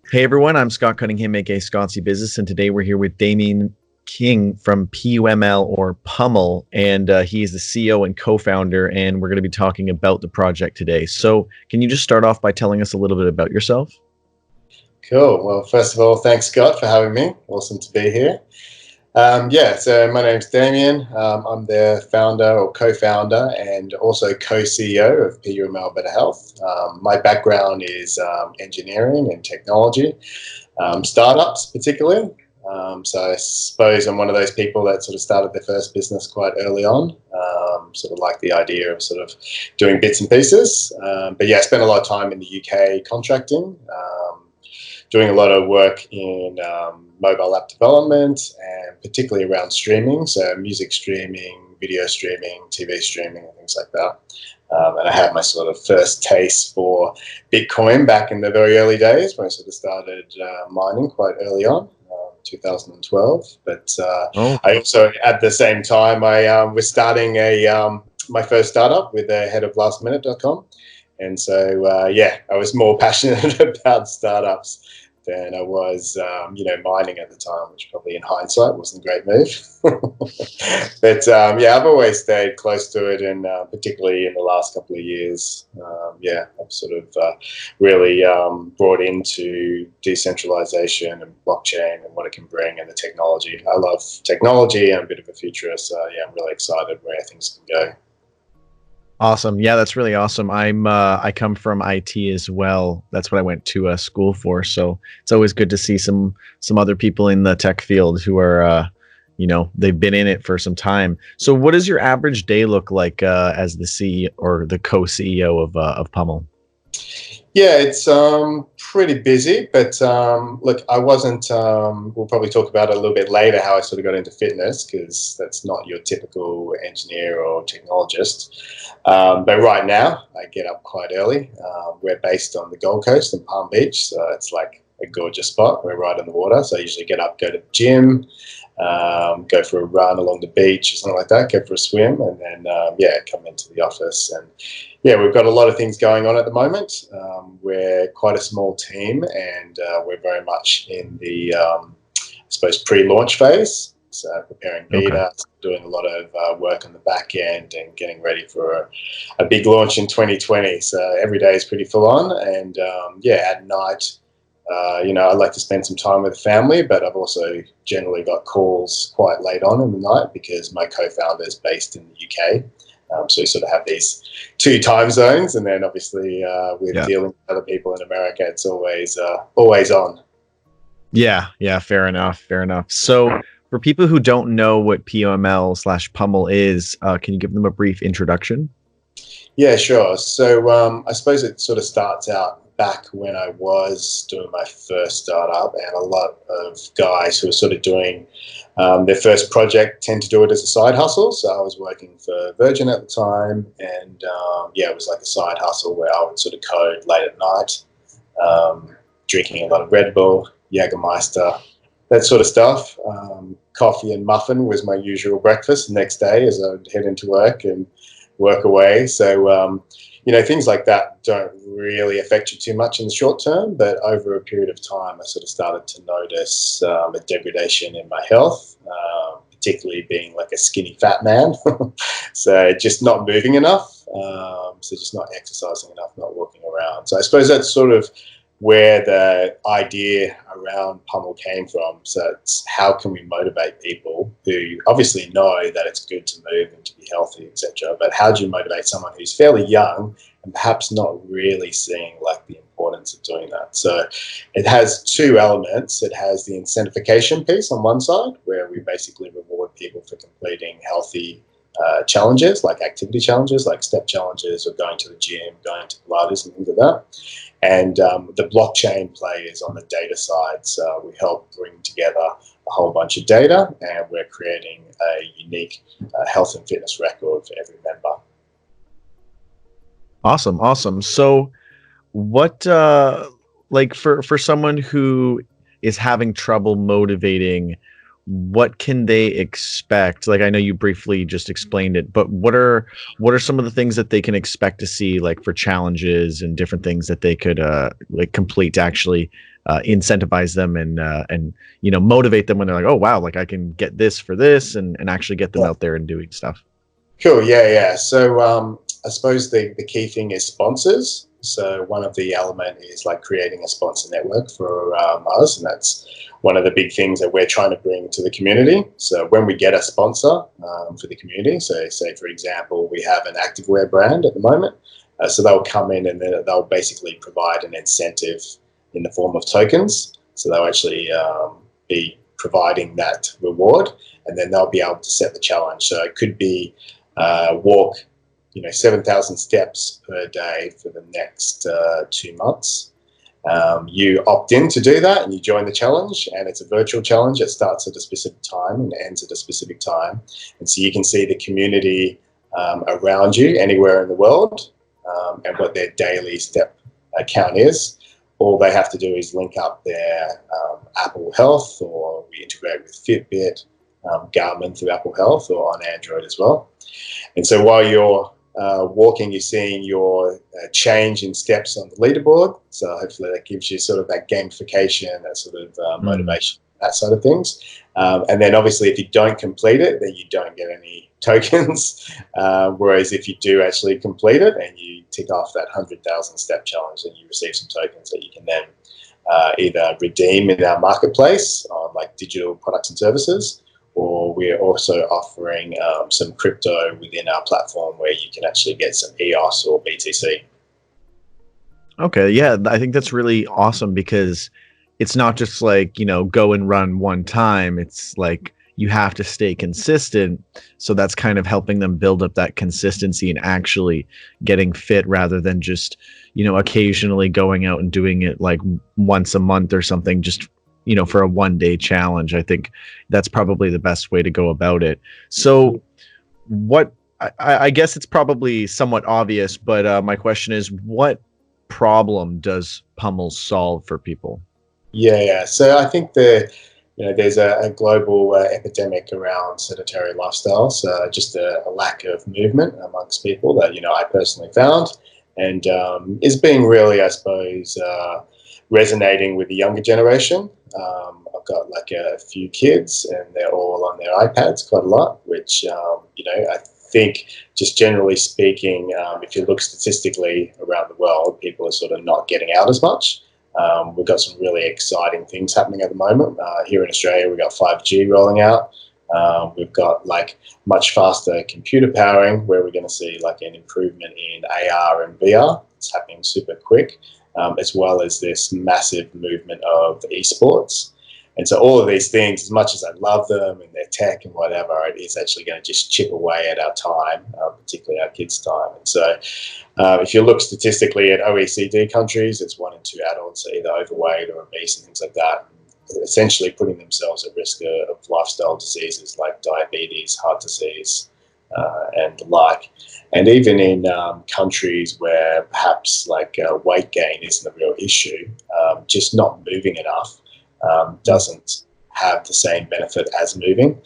Hey everyone, I'm Scott Cunningham, aka Scotsy Business, and today we're here with Damien King from PUML or PUML, and he is the CEO and co-founder, and we're going to be talking about the project today. So, can you just start off by telling us a little bit about yourself? Cool. Well, first of all, thanks, Scott, for having me. Awesome to be here. So my name's Damien. I'm the founder or co-founder and also co-CEO of PUML Better Health. My background is engineering and technology, startups particularly. So I suppose I'm one of those people that sort of started their first business quite early on, sort of like the idea of sort of doing bits and pieces. But yeah, I spent a lot of time in the UK contracting, doing a lot of work in mobile app development and particularly around streaming, so music streaming, video streaming, TV streaming, and things like that. And I had my sort of first taste for Bitcoin back in the very early days when I sort of started mining quite early on, 2012. But Oh, I also, at the same time, I was starting my first startup with the head of lastminute.com. And so, I was more passionate about startups than I was, mining at the time, which probably in hindsight wasn't a great move. But I've always stayed close to it, and particularly in the last couple of years, I've sort of really brought into decentralization and blockchain and what it can bring and the technology. I love technology. I'm a bit of a futurist, so I'm really excited where things can go. awesome. Yeah, that's really awesome. I come from IT as well. That's what I went to school for. So it's always good to see some other people in the tech field who are they've been in it for some time. So what does your average day look like as the CEO or the co-CEO of Pummel? Yeah, it's pretty busy, but look, I wasn't. We'll probably talk about it a little bit later how I sort of got into fitness because that's not your typical engineer or technologist. But right now, I get up quite early. We're based on the Gold Coast in Palm Beach, so it's like a gorgeous spot. We're right on the water, so I usually get up, go to the gym, go for a run along the beach or something like that, go for a swim, and then come into the office. And yeah, we've got a lot of things going on at the moment. We're quite a small team, and we're very much in the, I suppose, pre-launch phase. So preparing Okay. beta, doing a lot of work on the back end, and getting ready for a big launch in 2020. So every day is pretty full on, and at night. I like to spend some time with the family, but I've also generally got calls quite late on in the night because my co-founder is based in the UK. So we sort of have these two time zones, and then obviously with Yeah. dealing with other people in America, it's always on. Yeah, yeah, fair enough, fair enough. So, for people who don't know what POML slash Pummel is, can you give them a brief introduction? Yeah, sure. So I suppose it sort of starts out back when I was doing my first startup, and a lot of guys who are sort of doing their first project tend to do it as a side hustle. So I was working for Virgin at the time, and it was like a side hustle where I would sort of code late at night, drinking a lot of Red Bull, Jägermeister, that sort of stuff. Coffee and muffin was my usual breakfast the next day as I would head into work and work away. So, things like that don't really affect you too much in the short term, but over a period of time, I sort of started to notice a degradation in my health, particularly being like a skinny fat man. So just not moving enough. So just not exercising enough, not walking around. So I suppose that's sort of where the idea around Pummel came from. So it's how can we motivate people who obviously know that it's good to move and to be healthy, etc. But how do you motivate someone who's fairly young and perhaps not really seeing like the importance of doing that? So it has two elements. It has the incentivification piece on one side, where we basically reward people for completing healthy challenges, like activity challenges, like step challenges, or going to the gym, going to Pilates, and things like that. And the blockchain play is on the data side. So we help bring together a whole bunch of data, and we're creating a unique health and fitness record for every member. Awesome, awesome. So, what like for someone who is having trouble motivating, what can they expect? Like, I know you briefly just explained it, but what are some of the things that they can expect to see, like for challenges and different things that they could like complete to actually incentivize them and motivate them when they're like, oh wow, like I can get this for this, and actually get them out there and doing stuff. Cool. Yeah, yeah. So I suppose the key thing is sponsors. So one of the element is like creating a sponsor network for us, and that's one of the big things that we're trying to bring to the community. So when we get a sponsor for the community, so say for example, we have an activewear brand at the moment, so they'll come in and they'll basically provide an incentive in the form of tokens. So they'll actually be providing that reward, and then they'll be able to set the challenge. So it could be walk 7,000 steps per day for the next 2 months. You opt in to do that and you join the challenge, and it's a virtual challenge. It starts at a specific time and ends at a specific time, and so you can see the community around you anywhere in the world, and what their daily step count is. All they have to do is link up their Apple Health, or we integrate with Fitbit, Garmin through Apple Health, or on Android as well. And so while you're walking, you're seeing your change in steps on the leaderboard. So hopefully that gives you sort of that gamification, that sort of motivation, that sort of things. And then obviously if you don't complete it, then you don't get any tokens. Whereas if you do actually complete it and you tick off that 100,000 step challenge, then you receive some tokens that you can then either redeem in our marketplace on like digital products and services, or we're also offering some crypto within our platform where you can actually get some EOS or BTC. Okay, yeah, I think that's really awesome because it's not just like, go and run one time. It's like you have to stay consistent. So that's kind of helping them build up that consistency and actually getting fit rather than just, occasionally going out and doing it like once a month or something, just, for a 1 day challenge. I think that's probably the best way to go about it. So what I guess it's probably somewhat obvious, but my question is, what problem does PUML solve for people? Yeah. So I think there's a global epidemic around sedentary lifestyles, just a lack of movement amongst people that I personally found, and is being really, I suppose, resonating with the younger generation. I've got like a few kids, and they're all on their iPads quite a lot, which I think, just generally speaking, if you look statistically around the world, people are sort of not getting out as much. We've got some really exciting things happening at the moment. Here in Australia, we've got 5G rolling out. We've got like much faster computer powering, where we're going to see like an improvement in AR and VR. It's happening super quick, as well as this massive movement of esports. And so all of these things, as much as I love them and their tech and whatever, it is actually going to just chip away at our time, particularly our kids' time. And so if you look statistically at OECD countries, it's 1 in 2 adults are either overweight or obese and things like that, essentially putting themselves at risk of lifestyle diseases like diabetes, heart disease, and the like. And even in countries where perhaps like weight gain isn't a real issue, just not moving enough doesn't have the same benefit as moving.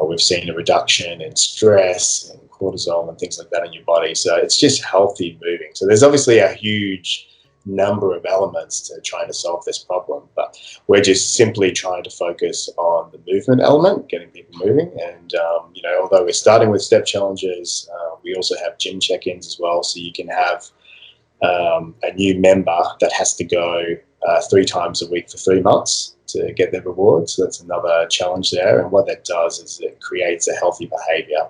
We've seen a reduction in stress and cortisol and things like that in your body. So it's just healthy moving. So there's obviously a huge number of elements to trying to solve this problem, but we're just simply trying to focus on the movement element, getting people moving. And although we're starting with step challenges, we also have gym check-ins as well. So you can have a new member that has to go 3 times a week for 3 months to get their rewards. So that's another challenge there. And what that does is it creates a healthy behavior.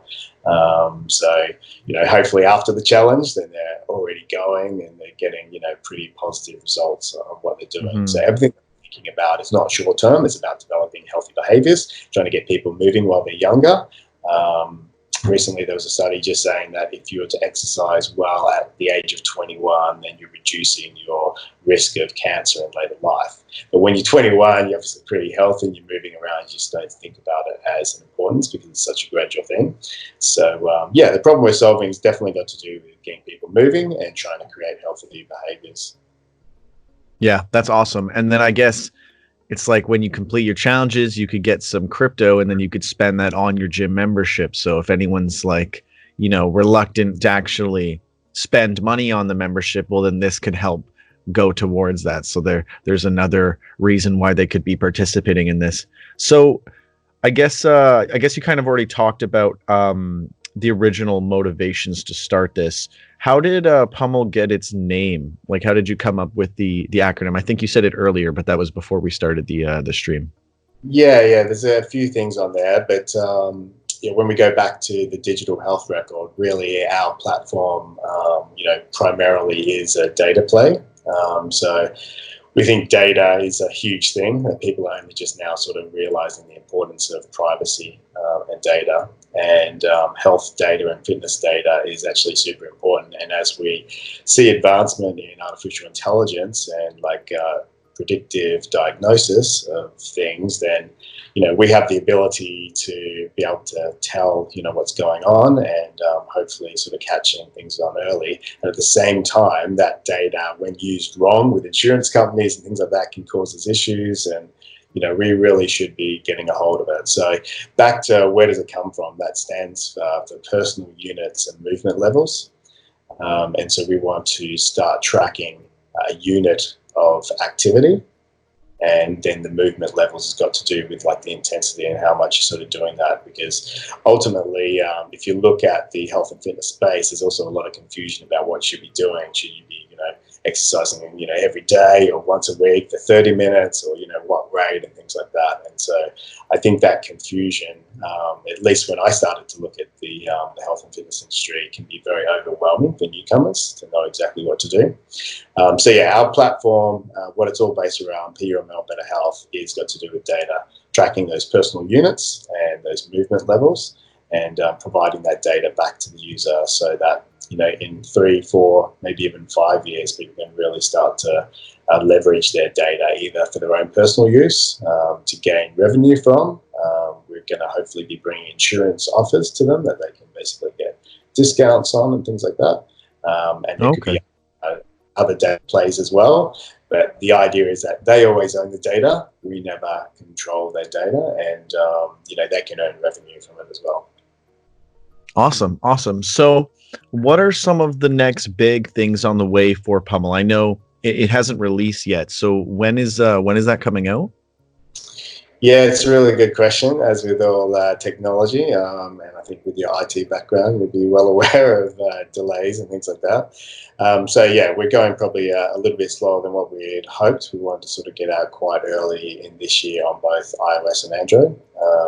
Hopefully after the challenge, then they're already going and they're getting, pretty positive results of what they're doing. Mm-hmm. So everything we're thinking about is not short term. It's about developing healthy behaviors, trying to get people moving while they're younger. Recently, there was a study just saying that if you were to exercise well at the age of 21, then you're reducing your risk of cancer in later life. But when you're 21, you're obviously pretty healthy and you're moving around. You just don't think about it as an importance because it's such a gradual thing. So, the problem we're solving has definitely got to do with getting people moving and trying to create healthy behaviors. Yeah, that's awesome. And then I guess it's like when you complete your challenges, you could get some crypto and then you could spend that on your gym membership. So if anyone's like, reluctant to actually spend money on the membership, well, then this could help go towards that. So there's another reason why they could be participating in this. So I guess you kind of already talked about the original motivations to start this. How did PUML get its name? Like, how did you come up with the acronym? I think you said it earlier, but that was before we started the stream. Yeah. There's a few things on there, but yeah, when we go back to the digital health record, really our platform, primarily is a data play. So we think data is a huge thing that people are only just now sort of realizing the importance of privacy and data. And health data and fitness data is actually super important. And as we see advancement in artificial intelligence and predictive diagnosis of things, then we have the ability to be able to tell what's going on and hopefully sort of catching things on early. And at the same time, that data, when used wrong with insurance companies and things like that, can cause us issues. And we really should be getting a hold of it. So back to where does it come from? That stands for personal units and movement levels. And so we want to start tracking a unit of activity, and then the movement levels has got to do with like the intensity and how much you're sort of doing that. Because ultimately, if you look at the health and fitness space, there's also a lot of confusion about what you should be doing. Should you be, exercising, every day or once a week for 30 minutes or, what rate and things like that. And so I think that confusion, at least when I started to look at the health and fitness industry, can be very overwhelming for newcomers to know exactly what to do. So yeah, our platform, what it's all based around, PUML Better Health, is got to do with data, tracking those personal units and those movement levels, and providing that data back to the user so that in 3, 4, maybe even 5 years, people can really start to leverage their data either for their own personal use to gain revenue from. We're going to hopefully be bringing insurance offers to them that they can basically get discounts on and things like that. And there could be other data plays as well. But the idea is that they always own the data. We never control their data, and they can earn revenue from it as well. Awesome. So what are some of the next big things on the way for PUML? I know it hasn't released yet. So when is that coming out? Yeah, it's a really good question, as with all technology. And I think with your IT background, you'd be well aware of delays and things like that. So yeah, we're going probably a little bit slower than what we had hoped. We wanted to sort of get out quite early in this year on both iOS and Android.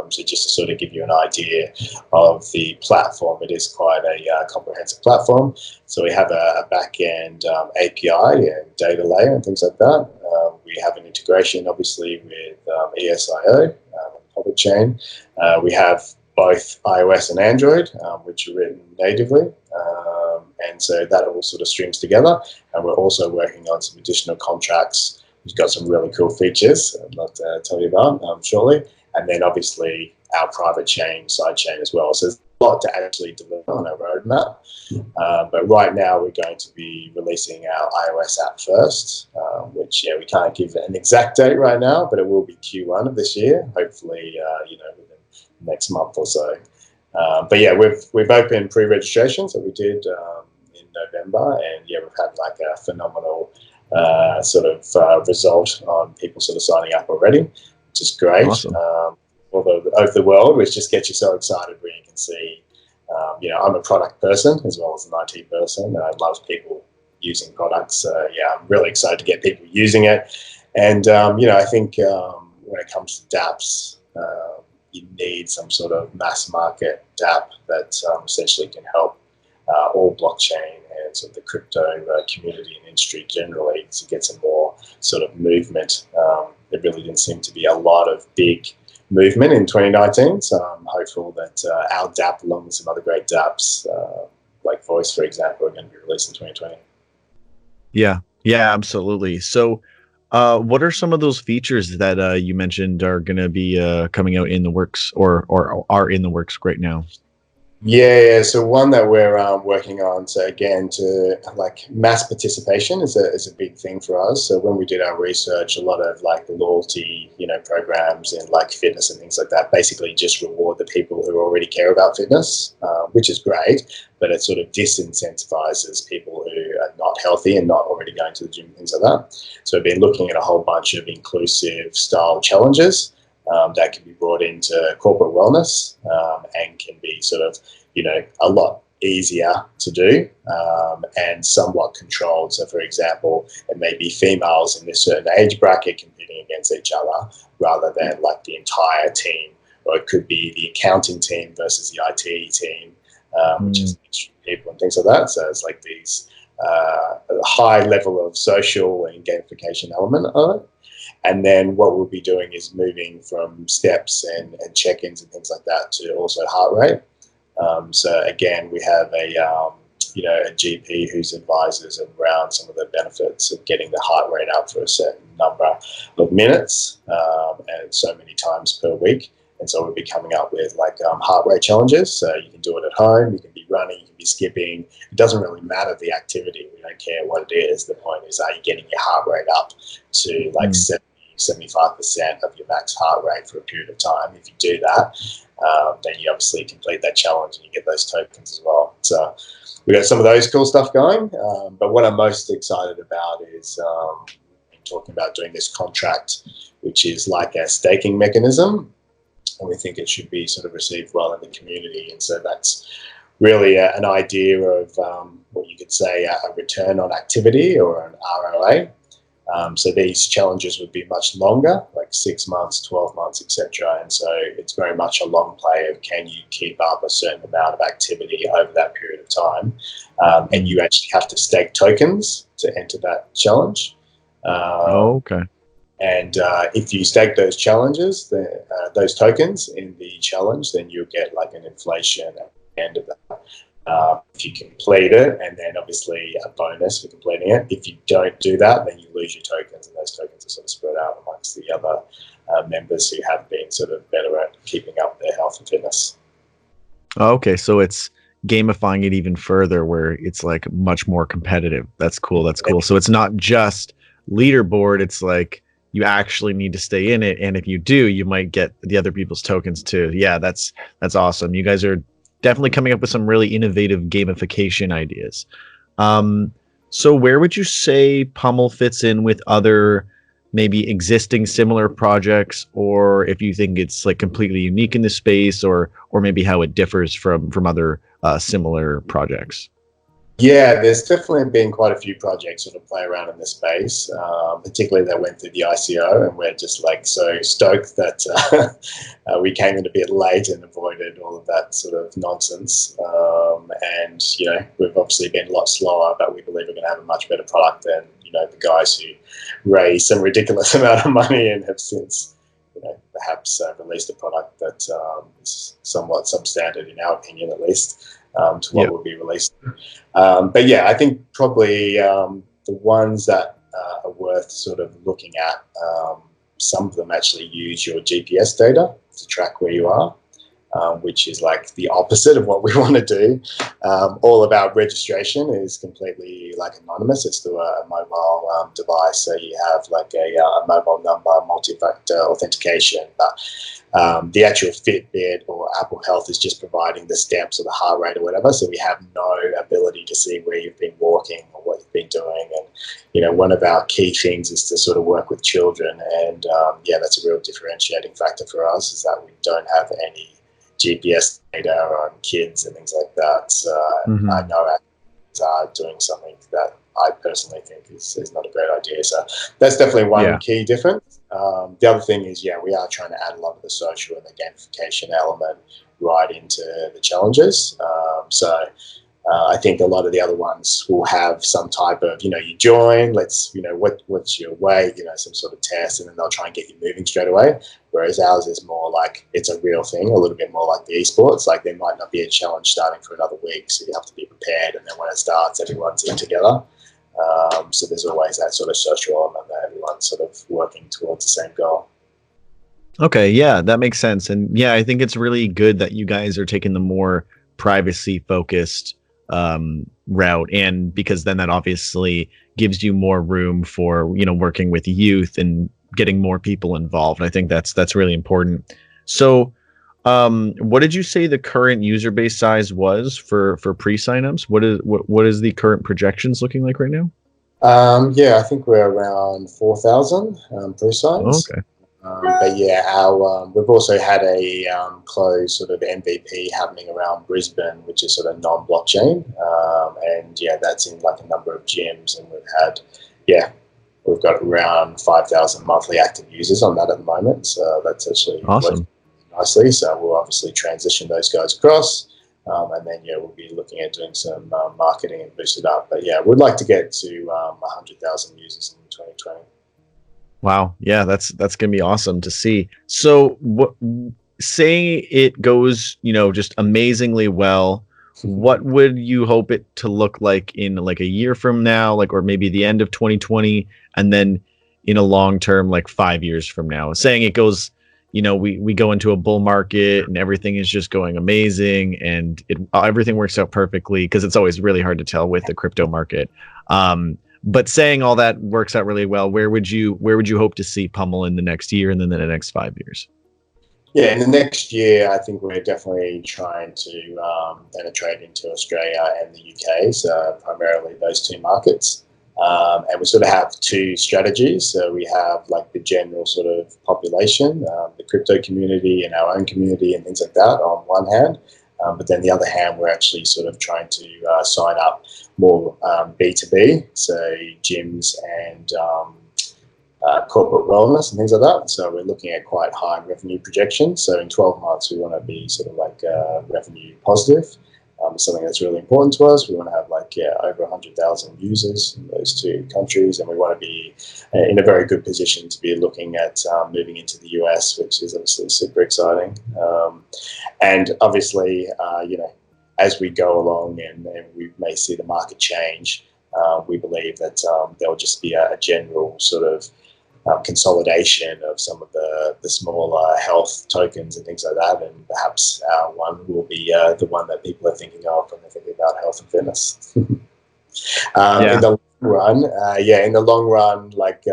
So just to sort of give you an idea of the platform, it is quite a comprehensive platform. So we have a back-end API and data layer and things like that. We have an integration, obviously, with ESIO, public chain. We have both iOS and Android, which are written natively. And so that all sort of streams together. And we're also working on some additional contracts. We've got some really cool features I'd love to tell you about shortly. And then obviously our private chain, side chain as well. So there's a lot to actually deliver on our roadmap. But right now we're going to be releasing our iOS app first, which we can't give an exact date right now, but it will be Q1 of this year, hopefully within the next month or so. But yeah, we've opened pre-registration, so we did in November, and yeah, we've had like a phenomenal result on people sort of signing up already, which is great. Awesome. Although over the world, which just gets you so excited when you can see. I'm a product person as well as an IT person, and I love people using products. So yeah, I'm really excited to get people using it. And I think when it comes to dApps, you need some sort of mass market dApp that essentially can help all blockchain and sort of the crypto community and industry generally to get some more sort of movement. There really didn't seem to be a lot of big movement in 2019, so I'm hopeful that our dApp, along with some other great dApps, like Voice, for example, are going to be released in 2020. Yeah, absolutely. So what are some of those features that you mentioned are going to be coming out in the works or are in the works right now? Yeah. So one that we're working on. So again, to like mass participation is a big thing for us. So when we did our research, a lot of like loyalty, programs in like fitness and things like that, basically just reward the people who already care about fitness, which is great. But it sort of disincentivizes people who are not healthy and not already going to the gym and things like that. So we've been looking at a whole bunch of inclusive style challenges that can be brought into corporate wellness and can be sort of, a lot easier to do and somewhat controlled. So, for example, it may be females in this certain age bracket competing against each other rather than like the entire team, or it could be the accounting team versus the IT team, which is people and things like that. So it's like these high level of social and gamification element of it. And then what we'll be doing is moving from steps and check-ins and things like that to also heart rate. So again, we have a GP who's advises around some of the benefits of getting the heart rate up for a certain number of minutes and so many times per week. And so we'll be coming up with like heart rate challenges. So you can do it at home, you can be running, you can be skipping. It doesn't really matter the activity. We don't care what it is. The point is, are you getting your heart rate up to like 75% of your max heart rate for a period of time? If you do that, then you obviously complete that challenge and you get those tokens as well. So we got some of those cool stuff going. But what I'm most excited about is talking about doing this contract, which is like a staking mechanism. And we think it should be sort of received well in the community. And so that's really an idea of what you could say a return on activity or an ROA. So these challenges would be much longer, like 6 months, 12 months, etc. And so it's very much a long play of can you keep up a certain amount of activity over that period of time. And you actually have to stake tokens to enter that challenge. Okay. And if you stake those challenges, those tokens in the challenge, then you'll get like an inflation at the end of that. If you complete it, and then obviously a bonus for completing it. If you don't do that, then you lose your tokens, and those tokens are sort of spread out amongst the other members who have been sort of better at keeping up their health and fitness. Okay, so it's gamifying it even further where it's like much more competitive. That's cool. That's cool. So it's not just leaderboard. It's like you actually need to stay in it, and if you do, you might get the other people's tokens too. Yeah, that's awesome. You guys are definitely coming up with some really innovative gamification ideas. So where would you say PUML fits in with other maybe existing similar projects, or if you think it's like completely unique in the space, or maybe how it differs from other similar projects? Yeah, there's definitely been quite a few projects sort of play around in this space, particularly that went through the ICO, and we're just like so stoked that we came in a bit late and avoided all of that sort of nonsense. And we've obviously been a lot slower, but we believe we're going to have a much better product than the guys who raised some ridiculous amount of money and have since perhaps released a product that is somewhat substandard in our opinion, at least. To what will be released. But yeah, I think probably the ones that are worth sort of looking at, some of them actually use your GPS data to track where you are, which is like the opposite of what we want to do. All of our registration is completely like anonymous. It's through a mobile device. So you have like a mobile number, multi-factor authentication, but the actual Fitbit or Apple Health is just providing the steps or the heart rate or whatever. So we have no ability to see where you've been walking or what you've been doing. And, one of our key things is to sort of work with children. And that's a real differentiating factor for us, is that we don't have any GPS data on kids and things like that. So I know actors are doing something that I personally think is not a great idea. So that's definitely one key difference. The other thing is, we are trying to add a lot of the social and the gamification element right into the challenges. I think a lot of the other ones will have some type of, you join, what's your weight, some sort of test, and then they'll try and get you moving straight away. Whereas ours is more like it's a real thing, a little bit more like the esports. Like there might not be a challenge starting for another week, so you have to be prepared. And then when it starts, everyone's in together. So there's always that sort of social element that everyone's sort of working towards the same goal. Okay, yeah, that makes sense. And yeah, I think it's really good that you guys are taking the more privacy focused route, and because then that obviously gives you more room for, you know, working with youth and getting more people involved. I think that's really important. So what did you say the current user base size was for pre-signups? What is the current projections looking like right now? Yeah, I think we're around 4,000 Oh, pre-signs. okay. But yeah, we've also had a closed sort of MVP happening around Brisbane, which is sort of non-blockchain, and yeah, that's in like a number of gyms, and we've got around 5,000 monthly active users on that at the moment. So that's actually working Awesome. nicely. So we'll obviously transition those guys across. And then, yeah, we'll be looking at doing some marketing and boost it up. But yeah, we'd like to get to 100,000 users in 2020. Wow. Yeah, that's gonna be awesome to see. So what say it goes, you know, just amazingly well, what would you hope it to look like in like a year from now, like, or maybe the end of 2020, and then in a long term, like 5 years from now? Saying it goes, you know, we go into a bull market and everything is just going amazing and everything works out perfectly, because it's always really hard to tell with the crypto market. But saying all that works out really well, where would you hope to see PUML in the next year and then in the next 5 years? Yeah, in the next year, I think we're definitely trying to penetrate into Australia and the UK, so primarily those two markets. And we sort of have two strategies. So we have like the general sort of population, the crypto community and our own community and things like that on one hand. But then the other hand, we're actually sort of trying to sign up more B2B, so gyms and corporate wellness and things like that. So we're looking at quite high revenue projections. So in 12 months, we want to be sort of like revenue positive. Something that's really important to us. We want to have like over 100,000 users in those two countries, and we want to be in a very good position to be looking at moving into the US, which is obviously super exciting. And obviously, as we go along and we may see the market change, we believe that there'll just be a general sort of consolidation of some of the smaller health tokens and things like that, and perhaps our one will be the one that people are thinking of when they're thinking about health and fitness. In Yeah. the long run, in the long run, like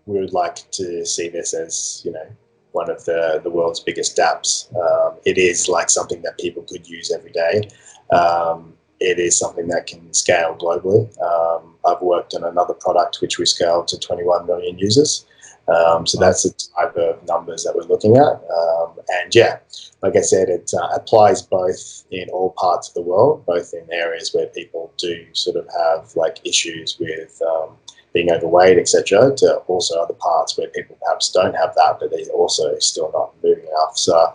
we would like to see this as one of the world's biggest dApps. It is like something that people could use every day. It is something that can scale globally. I've worked on another product which we scaled to 21 million users. So that's the type of numbers that we're looking at. And yeah, like I said, it applies both in all parts of the world, both in areas where people do sort of have like issues with being overweight, etc., to also other parts where people perhaps don't have that, but they're also still not moving enough. So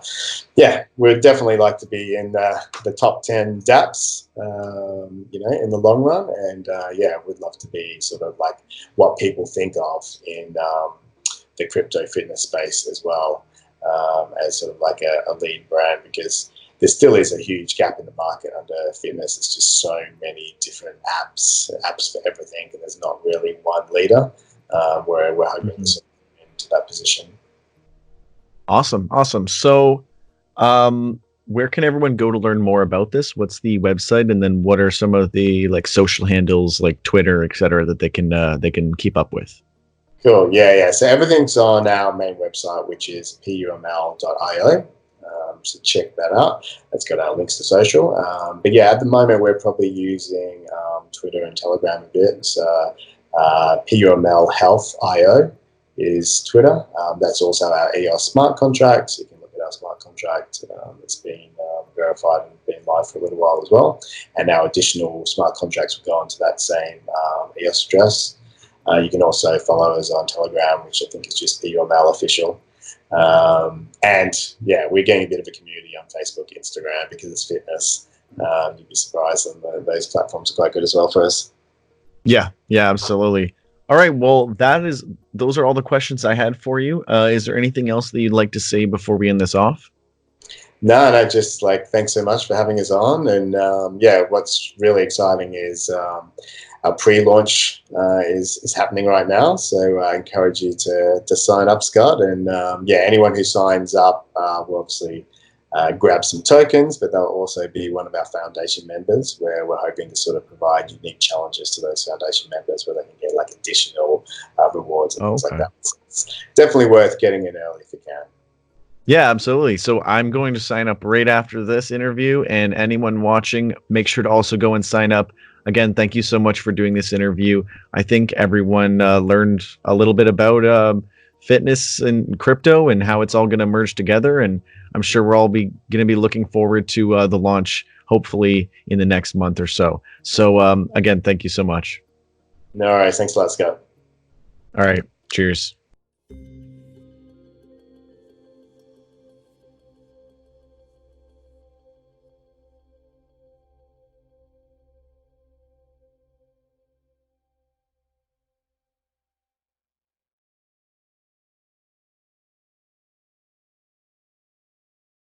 yeah, we'd definitely like to be in the top 10 dApps, in the long run. And we'd love to be sort of like what people think of in the crypto fitness space as well, as sort of like a lead brand, because there still is a huge gap in the market under fitness. It's just so many different apps for everything, and there's not really one leader. Where we're hoping to sort of get into that position. Awesome. So, where can everyone go to learn more about this? What's the website, and then what are some of the like social handles, like Twitter, etc., that they can keep up with? Cool. Yeah. So everything's on our main website, which is PUML.io. So check that out. That's got our links to social. But yeah, at the moment we're probably using Twitter and Telegram a bit. So PUML Health IO is Twitter. That's also our EOS smart contract. So you can look at our smart contract. It's been verified and been live for a little while as well. And our additional smart contracts will go onto that same EOS address. You can also follow us on Telegram, which I think is just PUML official. And yeah, we're getting a bit of a community on Facebook, Instagram, because it's fitness. You'd be surprised, and those platforms are quite good as well for us. Yeah, absolutely. All right, well, those are all the questions I had for you. Is there anything else that you'd like to say before we end this off? No, just like thanks so much for having us on. And what's really exciting is our pre-launch is happening right now. So I encourage you to sign up, Scott. And anyone who signs up will obviously grab some tokens, but they'll also be one of our foundation members, where we're hoping to sort of provide unique challenges to those foundation members where they can get like additional rewards and things like that. So it's definitely worth getting in early if you can. Yeah, absolutely. So I'm going to sign up right after this interview, and anyone watching, make sure to also go and sign up. Again, thank you so much for doing this interview. I think everyone learned a little bit about fitness and crypto and how it's all going to merge together. And I'm sure we're all going to be looking forward to the launch, hopefully in the next month or so. So again, thank you so much. No worries. Thanks a lot, Scott. All right. Cheers.